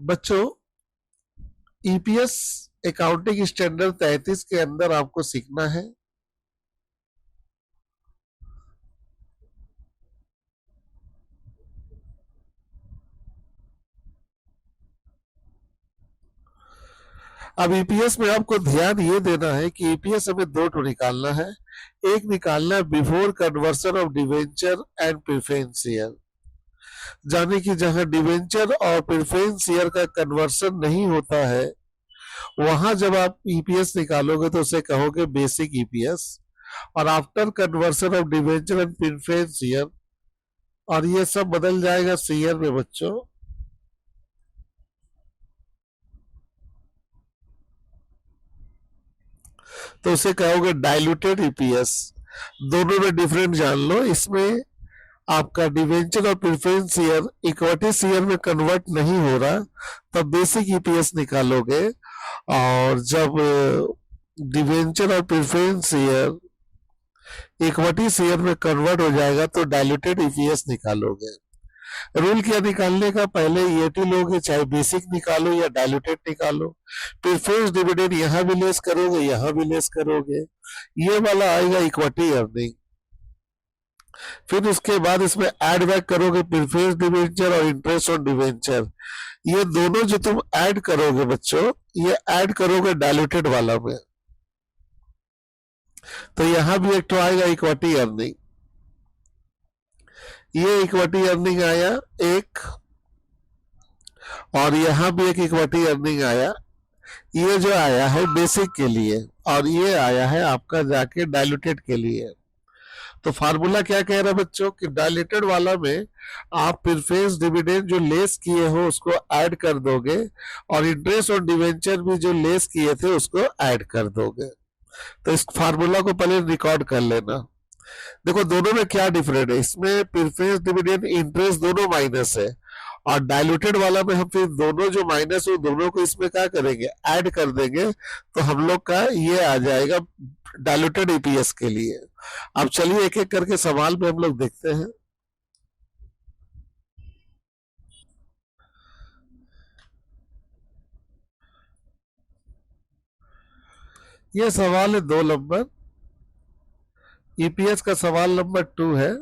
बच्चों, EPS accounting standard 33 के अंदर आपको सीखना है अब ईपीएस में आपको ध्यान ये देना है कि ईपीएस हमें दो टो निकालना है। एक निकालना है before conversion of debenture and preference share, जाने कि जहां डिवेंचर और प्रेफरेंस शेयर का कन्वर्सन नहीं होता है वहां जब आप ईपीएस निकालोगे तो उसे कहोगे बेसिक ईपीएस, और after conversion of debenture and preference share, और ये सब बदल जाएगा शेयर में बच्चों। तो उसे कहोगे डाइल्यूटेड ईपीएस। दोनों में डिफरेंट जान लो, इसमें आपका डिवेंचर और प्रेफरेंस शेयर इक्विटी शेयर में कन्वर्ट नहीं हो रहा तब बेसिक ईपीएस निकालोगे, और जब डिवेंचर और प्रेफरेंस शेयर इक्विटी शेयर में कन्वर्ट हो जाएगा तो डाइल्यूटेड ईपीएस निकालोगे। रूल क्या निकालने का, पहले ईएटी लोगे, चाहे बेसिक निकालो या डाइल्यूटेड निकालो। प्रेफरेंस डिविडेंड यहां भी लेस करोगे, यहां भी लेस करोगे, ये वाला आएगा इक्विटी अर्निंग। फिर उसके बाद इसमें ऐड बैक करोगे प्रेफरेंस डिवेंचर और इंटरेस्ट ऑन डिवेंचर। ये दोनों जो तुम ऐड करोगे बच्चों, ये ऐड करोगे डाइल्यूटेड वाला में, तो यहां भी एक तो आएगा इक्विटी अर्निंग। ये इक्विटी अर्निंग आया एक, और यहां भी एक इक्विटी अर्निंग आया। ये जो आया है बेसिक के लिए, और ये आया है आपका जाके डाइल्यूटेड के लिए। तो फार्मूला क्या कह रहा है बच्चों कि डाइल्यूटेड वाला में आप प्रेफरेंस डिविडेंड जो लेस किए हो उसको ऐड कर दोगे, और इंटरेस्ट और डिवेंचर भी जो लेस किए थे उसको ऐड कर दोगे। तो इस फार्मूला को पहले रिकॉर्ड कर लेना। देखो दोनों में क्या डिफरेंट है, इसमें प्रेफरेंस डिविडेंड इंटरेस्ट दोनों माइनस है, और डाइल्यूटेड वाला में हम फिर दोनों जो माइनस हो दोनों को इसमें क्या करेंगे, ऐड कर देंगे, तो हम लोग का ये आ जाएगा डाइल्यूटेड ईपीएस के लिए। अब चलिए एक एक करके सवाल में हम लोग देखते हैं। ये सवाल है 2 नंबर, ईपीएस का सवाल नंबर 2 है।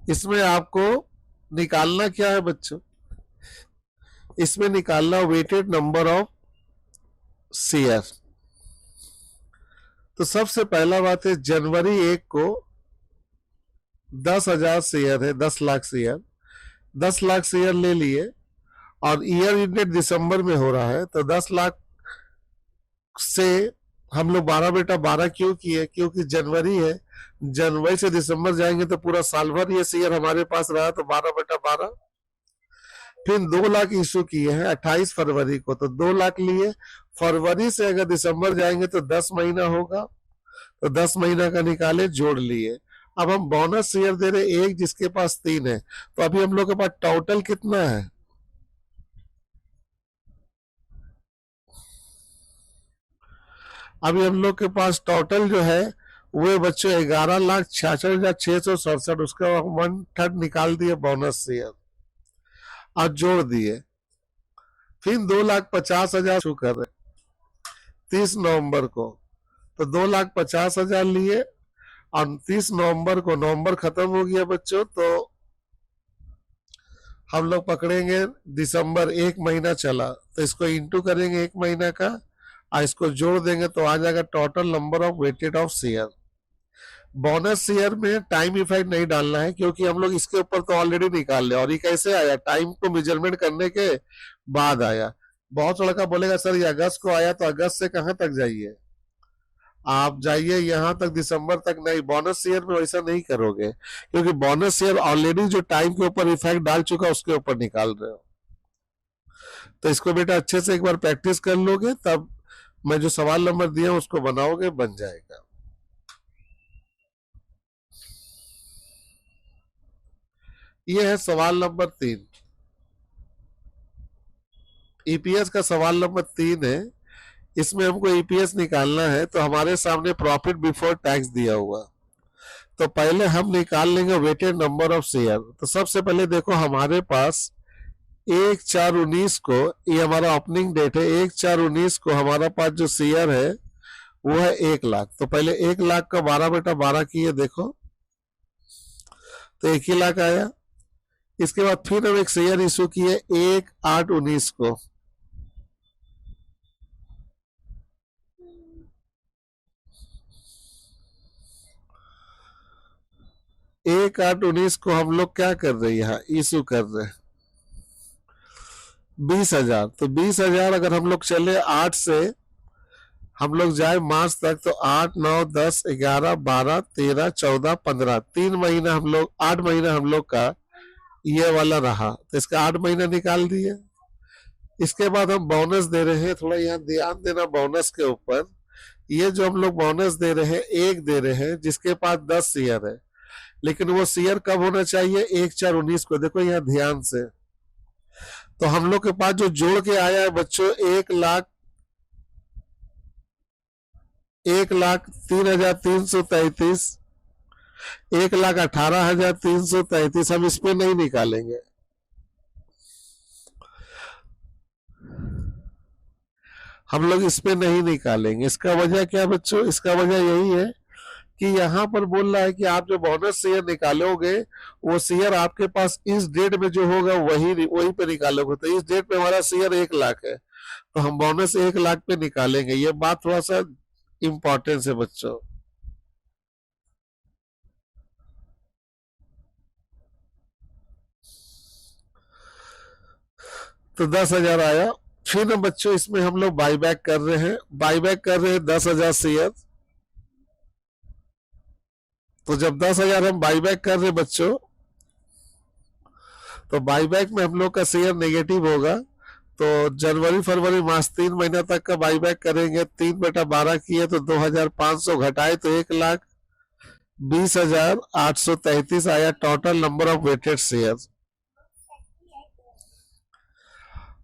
इसमें आपको निकालना क्या है बच्चों, इसमें निकालना वेटेड नंबर ऑफ शेयर। तो सबसे पहला बात है जनवरी 1 को 10,000 शेयर है, 10 लाख शेयर, 10 लाख शेयर ले लिए, और ईयर इंडेड दिसंबर में हो रहा है, तो 10 लाख से हम लोग 12 बेटा 12 क्यों किए, क्योंकि जनवरी है, जनवरी से दिसंबर जाएंगे तो पूरा साल भर ये शेयर हमारे पास रहा, तो 12 बेटा 12। फिर 2 लाख इशू किए हैं 28 फरवरी को, तो 2 लाख लिए। फरवरी से अगर दिसंबर जाएंगे तो 10 महीना होगा, तो 10 महीना का निकाले, जोड़ लिए। अब हम बोनस शेयर दे रहे एक, जिसके पास 3 है, तो अभी हम लोग के पास टोटल कितना है, अभी हम लोग के पास टोटल जो है वो बच्चों 11,66,667, उसका 1/3 निकाल दिए बोनस शेयर और जोड़ दिए। फिर 2,50,000 शुरू कर रहे 30 नवंबर को, तो 2,50,000 लिए, और 30 नवंबर को, नवंबर खत्म हो गया बच्चों, तो हम लोग पकड़ेंगे दिसंबर, 1 महीना चला, तो इसको इंटू करेंगे 1 महीना का, और इसको जोड़ देंगे तो आ जाएगा total number of weighted of share. Bonus share में टाइम इफेक्ट नहीं डालना है, क्योंकि हम लोग इसके ऊपर तो ऑलरेडी निकाल ले, और ये कैसे आया, टाइम को मेजरमेंट करने के बाद आया। बहुत लड़का बोलेगा सर ये अगस्त को आया, तो अगस्त से कहां तक जाइए, आप जाइए यहां तक, दिसंबर तक नहीं। बोनस शेयर में वैसा नहीं करोगे, क्योंकि बोनस शेयर ऑलरेडी जो टाइम के ऊपर इफेक्ट डाल चुका उसके ऊपर निकाल रहे हो। तो इसको बेटा अच्छे से एक बार प्रैक्टिस कर लोगे, तब मैं जो सवाल नंबर दिया उसको बनाओगे, बन जाएगा। ये है सवाल नंबर 3, ईपीएस का सवाल नंबर 3 है। इसमें हमको ईपीएस निकालना है, तो हमारे सामने प्रॉफिट बिफोर टैक्स दिया हुआ, तो पहले हम निकाल लेंगे वेटेड नंबर ऑफ शेयर। तो सबसे पहले देखो हमारे पास 1/4/19 को, ये हमारा ओपनिंग डेट है, 1/4/19 को हमारा पास जो शेयर है वो है 1 लाख। तो पहले 1 लाख का 12/12 किए देखो, तो 1 ही लाख आया। इसके बाद फिर हम एक शेयर इशू किए 1/8/19 को, 1/8/19 को हम लोग क्या कर रहे हैं, यहाँ इशू कर रहे हैं 20,000। तो 20,000 अगर हम लोग चले 8 से हम लोग जाए मार्च तक, तो 8, 9, 10, 11, 12, 13, 14, 15, 3 महीना हम लोग, 8 महीना हम लोग का ये वाला रहा। तो इसका 8 महीना निकाल दिए। इसके बाद हम बोनस दे रहे हैं, थोड़ा यहाँ ध्यान देना बोनस के ऊपर। ये जो हम लोग बोनस दे रहे हैं, एक दे रहे हैं जिसके पास 10 शेयर है, लेकिन वो शेयर कब होना चाहिए, 1/4/19 को। देखो यहाँ ध्यान से, तो हम लोग के पास जो जोड़ के आया है बच्चों 1,03,333, 1,18,333, हम इस पे नहीं निकालेंगे। हम लोग इस पे नहीं निकालेंगे। इसका वजह क्या बच्चों, इसका वजह यही है कि यहाँ पर बोल रहा है कि आप जो बोनस शेयर निकालोगे वो शेयर आपके पास इस डेट में जो होगा वही पे निकालोगे। तो इस डेट पे हमारा शेयर 1 लाख है, तो हम बोनस 1 लाख पे निकालेंगे। ये बात थोड़ा सा इंपॉर्टेंस है बच्चों। तो 10,000 आया। फिर ना बच्चों इसमें हम लोग बाईबैक कर रहे हैं, 10,000 शेयर। तो जब 10,000 हम बाईबैक कर रहे हैं बच्चों, तो बाईबैक में हम लोग का शेयर नेगेटिव होगा। तो जनवरी फरवरी मार्च 3 महीना तक का बाईबैक करेंगे। 3/12 किए तो 2,500 घटाए तो 1,20,833 आया total number of weighted share.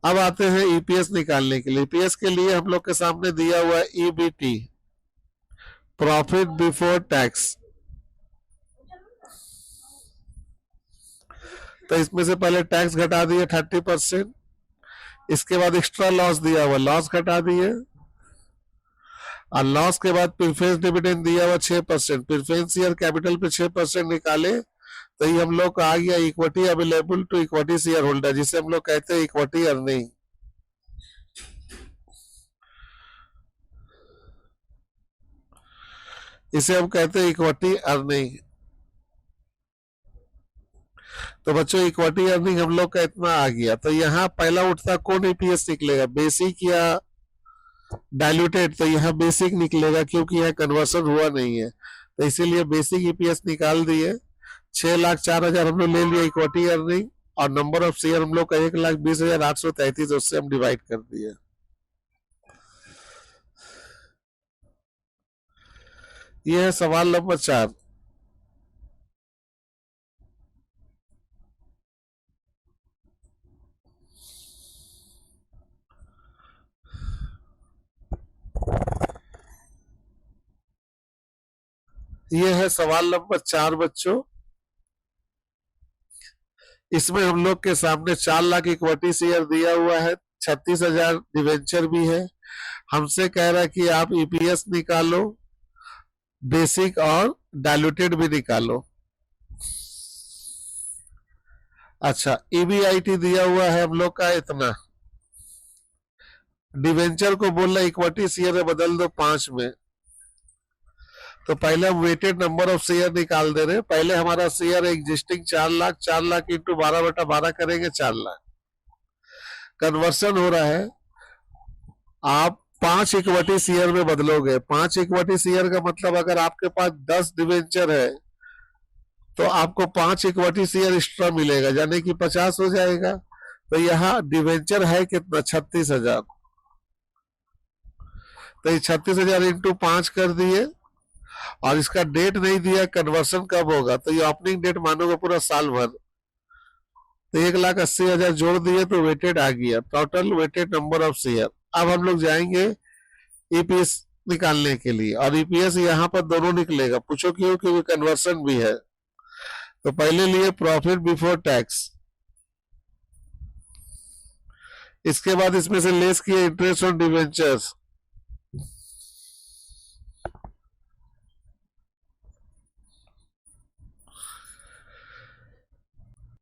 अब आते हैं ईपीएस निकालने के लिए। ईपीएस के लिए हम लोग के सामने दिया हुआ है ईबीटी, प्रॉफिट बिफोर टैक्स। तो इसमें से पहले टैक्स घटा दिए 30%, इसके बाद एक्स्ट्रा लॉस दिया हुआ, लॉस घटा दिए, और लॉस के बाद प्रीफरेंस डिविडेंड दिया हुआ 6%, प्रीफरेंस शेयर कैपिटल पे 6% निकाले। तो ये हम लोग का आ गया equity available to equity share holder, जिसे हम लोग कहते हैं इक्विटी अर्निंग। इसे हम कहते हैं इक्विटी अर्निंग। तो बच्चों इक्विटी अर्निंग हम लोग का इतना आ गया। तो यहाँ पहला उठता कौन ईपीएस निकलेगा, बेसिक या डाइल्यूटेड? तो यहाँ बेसिक निकलेगा क्योंकि यहाँ कन्वर्सन हुआ नहीं है, तो इसीलिए बेसिक ईपीएस निकाल दिए। 6,04,000 हम लोग ले लिए इक्विटी अर्निंग, और नंबर ऑफ शेयर हम लोग का 1,20,833, उससे हम डिवाइड कर दिए। यह है सवाल नंबर 4। ये है सवाल नंबर 4 बच्चों। इसमें हम लोग के सामने 4 लाख इक्विटी शेयर दिया हुआ है, 36,000 डिवेंचर भी है। हमसे कह रहा है कि आप ईपीएस निकालो, बेसिक और डाइल्यूटेड भी निकालो। अच्छा, ईबीआईटी दिया हुआ है हम लोग का इतना, डिवेंचर को बोल रहा इक्विटी शेयर बदल दो 5 में। तो पहले हम वेटेड नंबर ऑफ शेयर निकाल दे रहे हैं। पहले हमारा share existing 4 lakh, 4 lakh into 12/12 करेंगे 4 लाख। कन्वर्सन हो रहा है, आप 5 इक्विटी शेयर में बदलोगे। 5 इक्विटी शेयर का मतलब अगर आपके पास 10 डिवेंचर है तो आपको 5 इक्विटी शेयर एक्स्ट्रा मिलेगा, यानी कि 50 हो जाएगा। तो यहाँ डिवेंचर है कितना, 36,000। तो ये 36,000 इंटू 5 कर दिए, और इसका डेट नहीं दिया कन्वर्सन कब होगा, तो ये ओपनिंग डेट मानोगे पूरा साल भर। तो 1,80,000 जोड़ दिए तो वेटेड आ गया, total weighted number of share. अब हम लोग जाएंगे ईपीएस निकालने के लिए, और ईपीएस यहाँ पर दोनों निकलेगा। पूछो क्यों? क्योंकि कन्वर्सन भी है। तो पहले लिए प्रॉफिट बिफोर टैक्स, इसके बाद इसमें से लेस किए इंटरेस्ट ऑन डिवेंचर्स,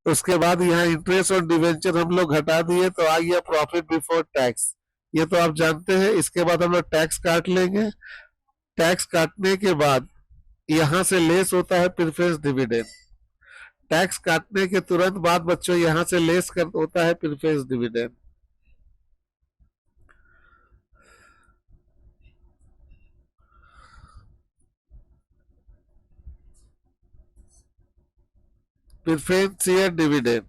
उसके बाद यहाँ इंटरेस्ट ऑन डिवेंचर हम लोग घटा दिए तो आ गया प्रॉफिट बिफोर टैक्स। ये तो आप जानते हैं। इसके बाद हम लोग टैक्स काट लेंगे। टैक्स काटने के बाद यहाँ से लेस होता है प्रेफरेंस डिविडेंड। टैक्स काटने के तुरंत बाद बच्चों यहाँ से लेस कर होता है preference dividend. Preference share dividend.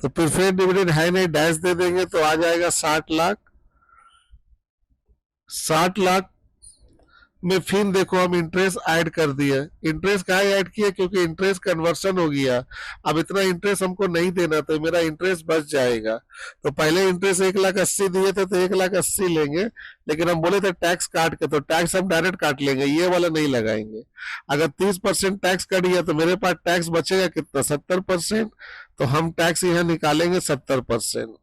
तो प्रेफरेंस डिविडेंड है नहीं, डैश दे देंगे तो आ जाएगा 60 लाख। 60 लाख में फिर देखो हम इंटरेस्ट ऐड कर दिए। इंटरेस्ट कहाँ ऐड किया? क्योंकि इंटरेस्ट कन्वर्सन हो गया। अब इतना इंटरेस्ट हमको नहीं देना, तो मेरा इंटरेस्ट बच जाएगा। तो पहले इंटरेस्ट 1,80,000 दिए थे तो 1,80,000 लेंगे, लेकिन हम बोले थे टैक्स काट के, तो टैक्स हम डायरेक्ट काट लेंगे, ये वाला नहीं लगाएंगे। अगर 30% टैक्स कट गया तो मेरे पास टैक्स बचेगा कितना? 70%। तो हम टैक्स यहाँ निकालेंगे 70%,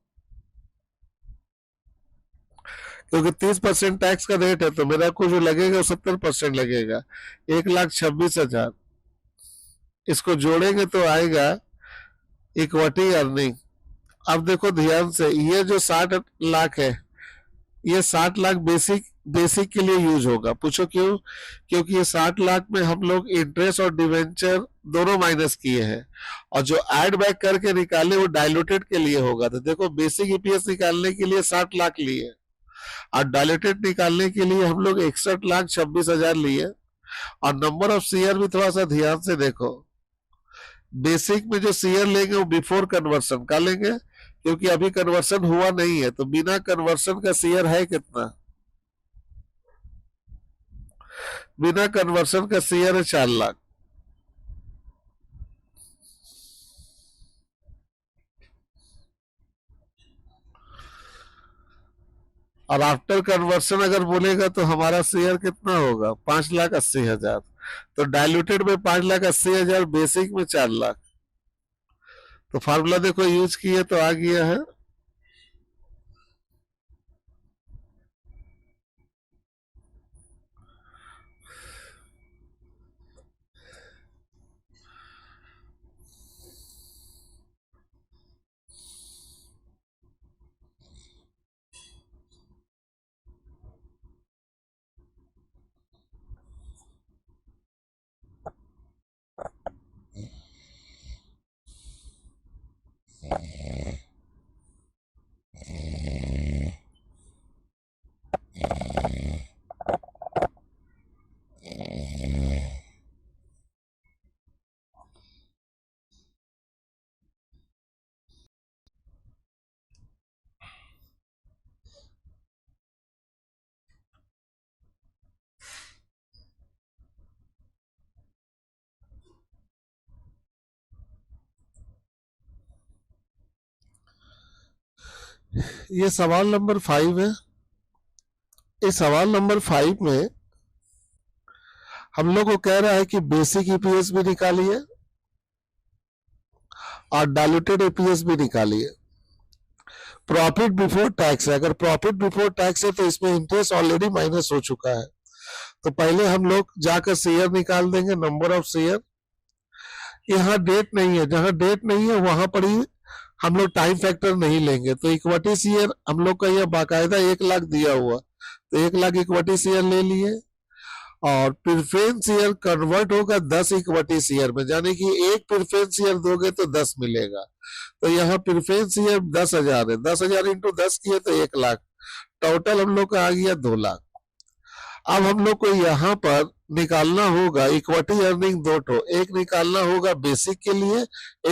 क्योंकि 30% टैक्स का रेट है, तो मेरा को जो लगेगा वो 70% लगेगा। 1,26,000 इसको जोड़ेंगे तो आएगा इक्विटी अर्निंग। अब देखो ध्यान से, ये जो 60 लाख है, ये 60 लाख बेसिक के लिए यूज होगा। पूछो क्यों? क्योंकि ये 60 लाख में हम लोग इंटरेस्ट और डिवेंचर दोनों माइनस किए हैं, और जो ऐड बैक करके निकाले वो डायलूटेड के लिए होगा। तो देखो बेसिक ईपीएस निकालने के लिए 60 लाख लिए, और डायलूटेड निकालने के लिए हम लोग 61,26,000 लिए। और नंबर ऑफ शेयर भी थोड़ा सा ध्यान से देखो। बेसिक में जो शेयर लेंगे वो बिफोर कन्वर्सन का लेंगे, क्योंकि अभी कन्वर्सन हुआ नहीं है। तो बिना कन्वर्सन का शेयर है कितना? बिना कन्वर्सन का शेयर है 4 लाख। और आफ्टर कन्वर्सन अगर बोलेगा तो हमारा शेयर कितना होगा? 5,80,000। तो डायलूटेड में 5,80,000, बेसिक में 4 लाख। तो फार्मूला देखो यूज किए तो आ गया है ये सवाल नंबर 5 है। इस सवाल नंबर 5 में हम लोग को कह रहा है कि बेसिक ईपीएस भी निकालिए और डायलूटेड ईपीएस भी निकालिए। प्रॉफिट बिफोर टैक्स है। अगर प्रॉफिट बिफोर टैक्स है तो इसमें इंटरेस्ट ऑलरेडी माइनस हो चुका है। तो पहले हम लोग जाकर शेयर निकाल देंगे, नंबर ऑफ शेयर। यहाँ डेट नहीं है, जहां डेट नहीं है वहां पर ही हम लोग टाइम फैक्टर नहीं लेंगे। तो इक्विटी शेयर हम लोग का यह बाकायदा 1 लाख दिया हुआ, तो 1 लाख इक्विटी शेयर ले लिए। और प्रेफरेंस शेयर कन्वर्ट होगा 10 इक्विटी शेयर में, यानी कि एक प्रेफरेंस शेयर दोगे तो 10 मिलेगा। तो यहाँ प्रेफरेंस शेयर 10,000 है, 10,000 इंटू 10 किए तो 1 लाख। टोटल हम लोग का आ गया 2 लाख। अब हम लोग को यहाँ पर निकालना होगा इक्विटी अर्निंग दो ठो, एक निकालना होगा बेसिक के लिए,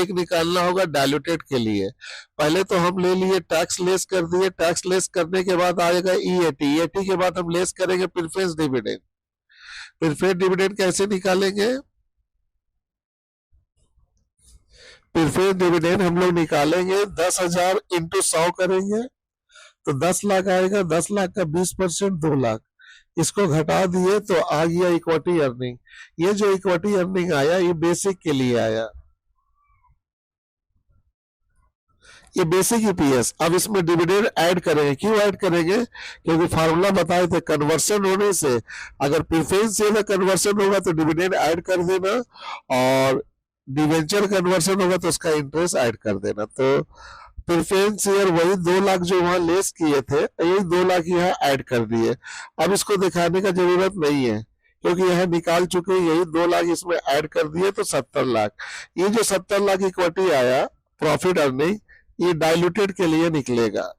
एक निकालना होगा डायलूटेड के लिए। पहले तो हम ले लिए टैक्स लेस कर दिए, टैक्स लेस करने के बाद आएगा ईएटी, ईएटी के बाद हम लेस करेंगे प्रेफरेंस डिविडेंड। प्रीफेड डिविडेंड कैसे निकालेंगे? प्रीफेड डिविडेंड हम लोग निकालेंगे 10,000 इंटू 100 करेंगे तो 10 लाख आएगा। 10 लाख का 20% 2 लाख, इसको घटा दिए तो आ गया इक्विटी अर्निंग। ये जो इक्विटी अर्निंग आया ये बेसिक के लिए आया, ये बेसिक ईपीएस। अब इसमें डिविडेंड ऐड करेंगे। क्यों ऐड करेंगे? क्योंकि फार्मूला बताए थे, कन्वर्शन होने से अगर प्रेफरेंस शेयर में कन्वर्शन होगा तो डिविडेंड ऐड कर देना, और डिवेंचर कन्वर्शन होगा तो उसका इंटरेस्ट ऐड कर देना। तो प्रेफरेंस शेयर वही 2 लाख जो वहां लेस किए थे, यही 2 लाख यहाँ ऐड कर दिए। अब इसको दिखाने का जरूरत नहीं है क्योंकि यह निकाल चुके, यही 2 लाख इसमें ऐड कर दिए तो 70 लाख। ये जो 70 लाख इक्विटी आया प्रॉफिट अर्निंग, ये डाइल्यूटेड के लिए निकलेगा।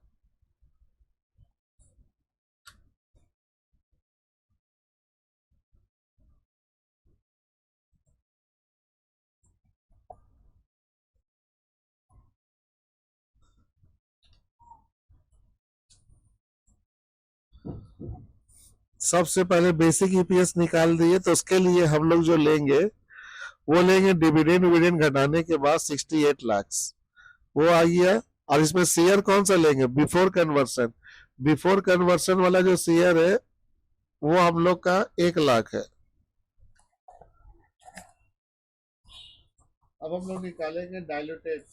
सबसे पहले बेसिक ईपीएस निकाल दिए तो उसके लिए हम लोग जो लेंगे वो लेंगे डिविडेंड विडेंड घटाने के बाद 68 लाख, वो आ गया। और इसमें शेयर कौन सा लेंगे? Before conversion. बिफोर कन्वर्सन वाला जो शेयर है वो हम लोग का 1 लाख है। अब हम लोग निकालेंगे डाइल्यूटेड।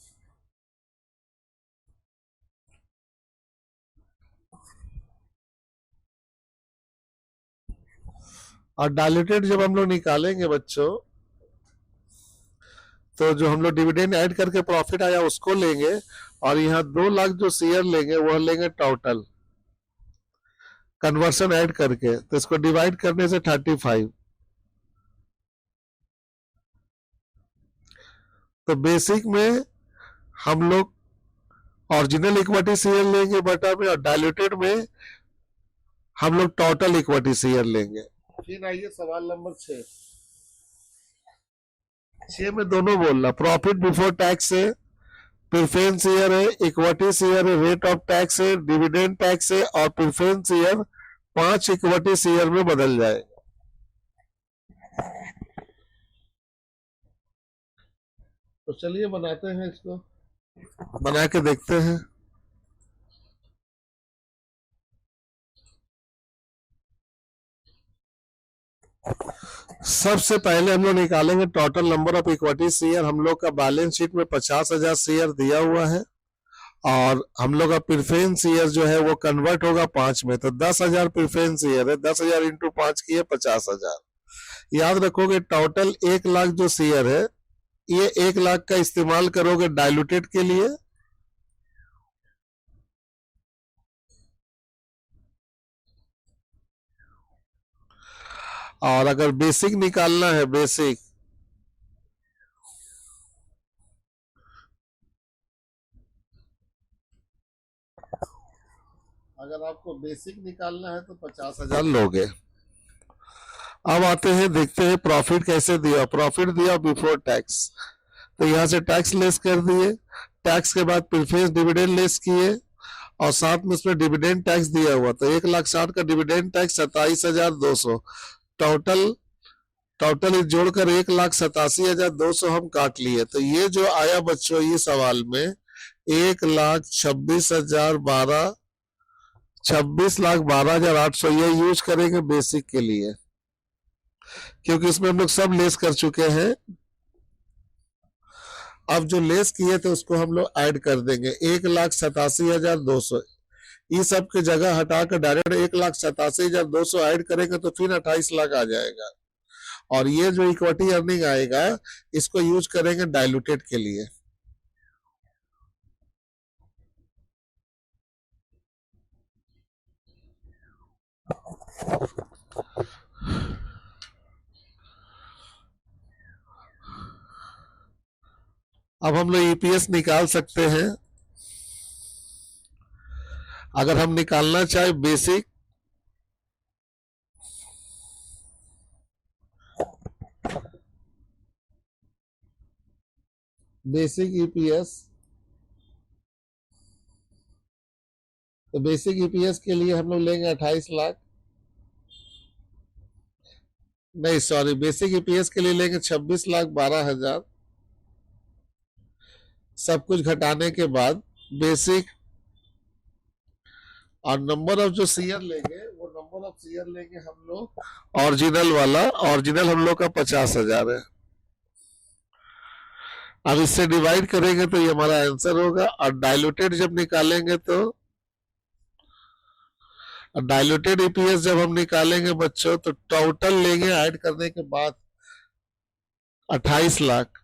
और डाइल्यूटेड जब हम लोग निकालेंगे बच्चों, तो जो हम लोग डिविडेंड ऐड करके प्रॉफिट आया उसको लेंगे, और यहाँ 2 लाख जो शेयर लेंगे वह लेंगे टोटल कन्वर्शन ऐड करके, तो इसको डिवाइड करने से 35। तो बेसिक में हम लोग ओरिजिनल इक्विटी शेयर लेंगे बटा में, और डाइल्यूटेड में हम लोग टोटल इक्विटी शेयर लेंगे। फिर आइए सवाल नंबर 6। 6 में दोनों बोलना, प्रॉफिट बिफोर टैक्स है, प्रेफरेंस शेयर है, इक्विटी शेयर है, रेट ऑफ टैक्स है, डिविडेंड टैक्स है, और प्रेफरेंस शेयर 5 इक्विटी शेयर में बदल जाएगा। तो चलिए बनाते हैं, इसको बना के देखते हैं। सबसे पहले हम लोग निकालेंगे total number of equity share. हम लोग का बैलेंस शीट में 50,000 शेयर दिया हुआ है, और हम लोग का प्रेफरेंस शेयर जो है वो कन्वर्ट होगा 5 में, तो 10,000 प्रेफरेंस शेयर है, 10,000 इंटू 5 किए 50,000। याद रखोगे टोटल 1 लाख जो शेयर है, ये 1 लाख का इस्तेमाल करोगे डाइल्यूटेड के लिए, और अगर बेसिक निकालना है, बेसिक अगर आपको बेसिक निकालना है तो 50,000 लोगे। अब आते हैं, देखते हैं प्रॉफिट कैसे दिया। प्रॉफिट दिया बिफोर टैक्स, तो यहाँ से टैक्स लेस कर दिए, टैक्स के बाद प्रीफेंस डिविडेंड लेस किए, और साथ में उसमें डिविडेंड टैक्स दिया हुआ, तो 1,60,000 का डिविडेंड टैक्स 27,200। टोटल टोटल जोड़कर 1,87,200 हम काट लिए। तो ये जो आया बच्चों ये सवाल में 1,26,012, 26,12,800, ये यूज करेंगे बेसिक के लिए क्योंकि इसमें हम लोग सब लेस कर चुके हैं। अब जो लेस किए थे उसको हम लोग ऐड कर देंगे, 1,87,200। इस सब की जगह हटाकर डायरेक्ट 1,87,200 ऐड करेंगे तो फिर 28 लाख आ जाएगा। और ये जो इक्विटी अर्निंग आएगा इसको यूज करेंगे डाइल्यूटेड के लिए। अब हम लोग ईपीएस निकाल सकते हैं। अगर हम निकालना चाहे बेसिक, बेसिक ईपीएस, तो बेसिक ईपीएस के लिए हम लोग लेंगे 28 लाख। नहीं सॉरी, बेसिक ईपीएस के लिए लेंगे 26,12,000, सब कुछ घटाने के बाद बेसिक, और नंबर ऑफ जो सीयर लेंगे वो नंबर ऑफ सीयर लेंगे हम लोग ओरिजिनल वाला, ओरिजिनल हम लोग का 50,000 है। अब इससे डिवाइड करेंगे तो ये हमारा आंसर होगा, और डाइल्यूटेड जब निकालेंगे तो, डाइल्यूटेड ईपीएस जब हम निकालेंगे बच्चों तो टोटल लेंगे ऐड करने के बाद 28 लाख।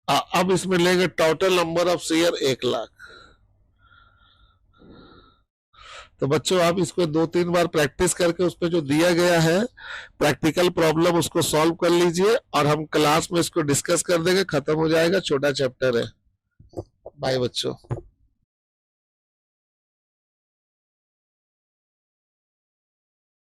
अब इसमें लेंगे total number of share 1 lakh. तो बच्चों आप इसको 2-3 बार प्रैक्टिस करके उस पर जो दिया गया है प्रैक्टिकल प्रॉब्लम उसको सॉल्व कर लीजिए, और हम क्लास में इसको डिस्कस कर देंगे, खत्म हो जाएगा, छोटा चैप्टर है। बाय बच्चों।